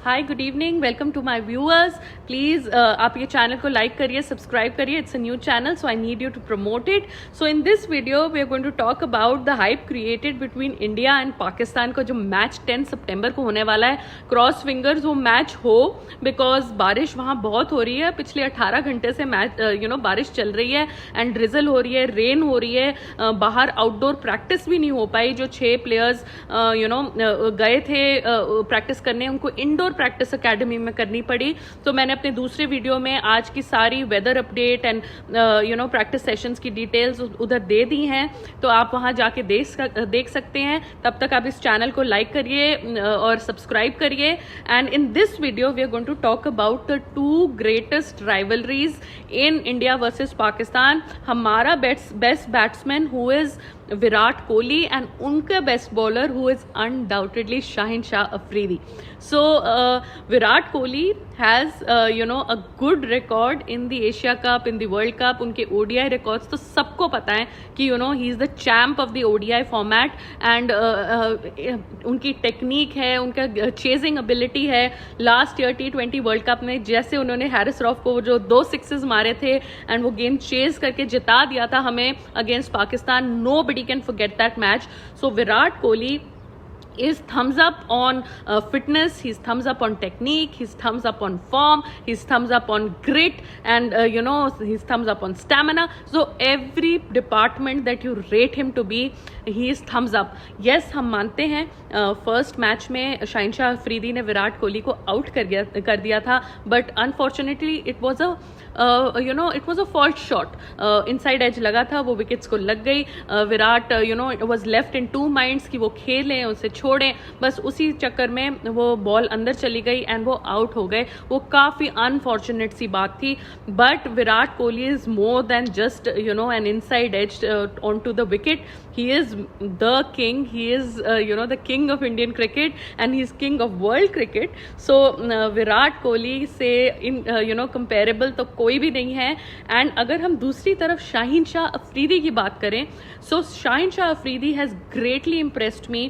Hi, good evening, welcome to my viewers. Please आप ये channel को लाइक करिए, सब्सक्राइब करिए। It's a new channel, so I need you to promote it. So in this video we are going to talk about the hype created between India and Pakistan का जो match 10 सितंबर को होने वाला है। क्रॉस फिंगर्स वो match हो, because बारिश वहाँ बहुत हो रही है। पिछले 18 घंटे से मैच बारिश चल रही है एंड ड्रिजल हो रही है, रेन हो रही है। बाहर आउटडोर प्रैक्टिस भी नहीं हो पाई। जो 6 प्लेयर्स गए थे प्रैक्टिस करने, उनको इंडोर प्रैक्टिस एकेडमी में करनी पड़ी। तो मैंने अपने दूसरे वीडियो में आज की सारी weather update and practice sessions की डिटेल्स उधर दे दी हैं, तो आप वहां जाके देख सकते हैं। तब तक आप इस चैनल को लाइक करिए और सब्सक्राइब करिए। And in this video we are going to talk about the 2 greatest rivalries in India versus Pakistan. हमारा best batsman who is Virat Kohli and उनका best bowler who is undoubtedly Shaheen Shah Afridi. So Virat Kohli has a good record in the Asia Cup, in the World Cup. उनके ODI records तो सबको पता है कि he is the champ of the ODI format and उनकी technique है, उनका chasing ability है। Last year T20 world cup में जैसे उन्होंने हैरिस रॉफ को जो 2 सिक्सेस मारे थे एंड वो गेम चेज करके जिता दिया था हमें against Pakistan, nobody can forget that match. So Virat Kohli is thumbs up on fitness, he's thumbs up on technique, he's thumbs up on form, he's thumbs up on grit, and he's thumbs up on stamina. So every department that you rate him to be, he is thumbs up. Yes, हम मानते हैं first match में शाहिन शाह अफरीदी ने विराट कोहली को out कर दिया था, but unfortunately it was a fault shot. Inside edge लगा था, वो विकेट्स को लग गई। Virat was left in 2 minds कि वो खेलें, उसे छोड़ें, बस उसी चक्कर में वो बॉल अंदर चली गई एंड वो आउट हो गए। वो काफ़ी अनफॉर्चुनेट सी बात थी, but Virat Kohli is more than just an inside edge on to the wicket. He is the king. He is the king of Indian cricket and he is king of world cricket. So Virat Kohli से comparable तो कोई भी नहीं है. And अगर हम दूसरी तरफ शाहिन शाह अफरीदी की बात करें, so Shaheen Shah Afridi has greatly impressed me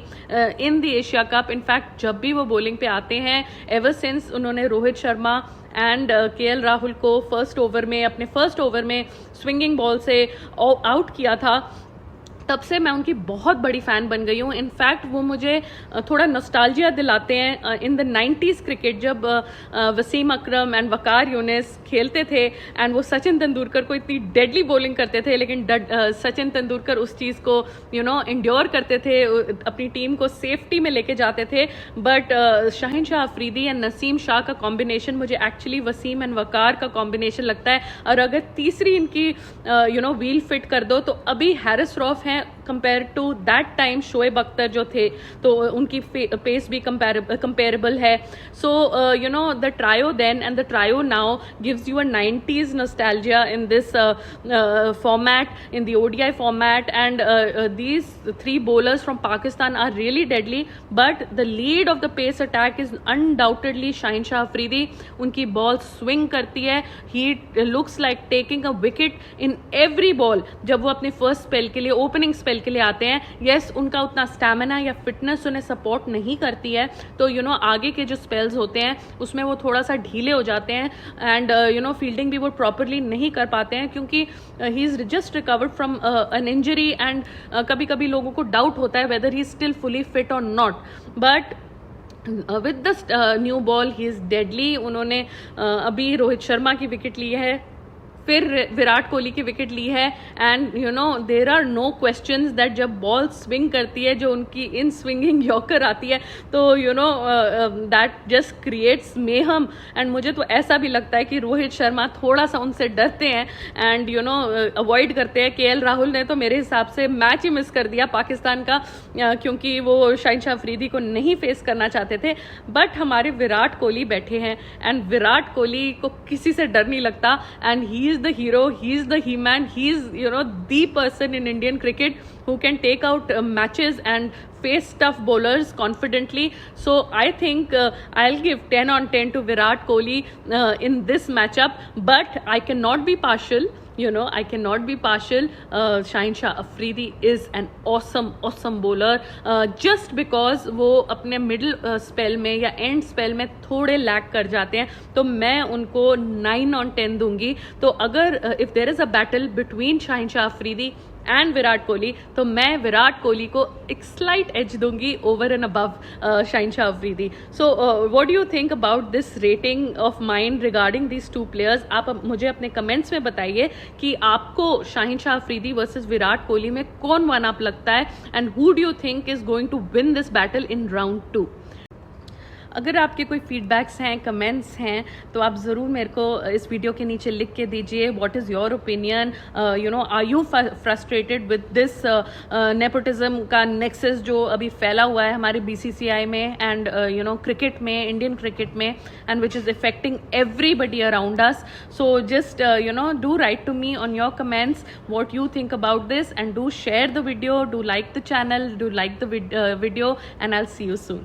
in the Asia cup. In fact जब भी वो बॉलिंग पे आते हैं, एवर सिंस उन्होंने रोहित शर्मा एंड KL राहुल को अपने फर्स्ट ओवर में स्विंगिंग बॉल से आउट किया था, तब से मैं उनकी बहुत बड़ी फ़ैन बन गई हूँ. इनफैक्ट वो मुझे थोड़ा नॉस्टैल्जिया दिलाते हैं इन द 90s क्रिकेट, जब वसीम अकरम एंड वकार यूनिस खेलते थे एंड वो सचिन तेंदुलकर को इतनी डेडली बॉलिंग करते थे, लेकिन सचिन तेंदुलकर उस चीज़ को इंड्योर करते थे, अपनी टीम को सेफ्टी में लेके जाते थे. बट शाहिन शाह अफरीदी एंड नसीम शाह का कॉम्बिनेशन मुझे एक्चुअली वसीम एंड वकार का कॉम्बिनेशन लगता है. और अगर तीसरी इनकी व्हील फिट कर दो, तो अभी हैरिस रॉफ है compare to that time Shoaib Akhtar जो थे, तो उनकी पेस भी कंपेरेबल है. So the trio then and the trio now gives you a 90s nostalgia in this format, in the ODI format, and these 3 bowlers from Pakistan are really deadly, but the lead of the pace attack is undoubtedly Shaheen Shah Afridi. उनकी ball swing करती है, he looks like taking a wicket in every ball. जब वो अपने first spell के लिए, opening spell के लिए आते हैं, यस उनका उतना स्टैमिना या फिटनेस उन्हें सपोर्ट नहीं करती है, तो आगे के जो स्पेल्स होते हैं उसमें वो थोड़ा सा ढीले हो जाते हैं एंड फील्डिंग भी वो प्रॉपरली नहीं कर पाते हैं, क्योंकि he is just recovered from an injury and कभी कभी लोगों को डाउट होता है whether he is still fully fit और not. But with the new ball he is deadly. उन्होंने अभी रोहित शर्मा की विकेट ली है, फिर विराट कोहली की विकेट ली है, and there are no questions that जब बॉल स्विंग करती है, जो उनकी इन स्विंगिंग यॉर्कर आती है, तो that just creates mayhem. And मुझे तो ऐसा भी लगता है कि रोहित शर्मा थोड़ा सा उनसे डरते हैं एंड अवॉइड करते हैं. KL राहुल ने तो मेरे हिसाब से मैच ही मिस कर दिया पाकिस्तान का, क्योंकि वो शाहिन शाह अफरीदी को नहीं फेस करना चाहते थे. बट हमारे विराट कोहली बैठे हैं एंड विराट कोहली को किसी से डर नहीं लगता, and he is the hero, he is the he-man, he is the person in Indian cricket who can take out matches and face tough bowlers confidently. So I think I'll give 10 on 10 to Virat Kohli in this matchup, but I cannot be partial. you know, I cannot be partial. Shaheen Shah Afridi is an awesome bowler. Just because वो अपने middle spell में या and spell में थोड़े lag कर जाते हैं, तो मैं उनको 9/10 दूंगी. तो अगर if there is a battle between Shaheen Shah Afridi and Virat Kohli, तो मैं विराट कोहली को एक स्लाइट एज दूंगी over and above Shaheen Shah Afridi. So what do you think about this rating of mind regarding these two players? आप मुझे अपने कमेंट्स में बताइए कि आपको शाहीन शाह अफरीदी वर्सेस विराट कोहली में कौन वन अप लगता है, and who do you think is going to win this battle in round 2. अगर आपके कोई फीडबैक्स हैं, कमेंट्स हैं, तो आप ज़रूर मेरे को इस वीडियो के नीचे लिख के दीजिए. What is your opinion? You know, are you frustrated with this nepotism का नेक्सस जो अभी फैला हुआ है हमारे BCCI में एंड यू नो क्रिकेट में, इंडियन क्रिकेट में, and which is affecting everybody around us. So just you know, do write to me on your comments what you think about this, and do share the video, do like the channel, do like the video, and I'll see you soon.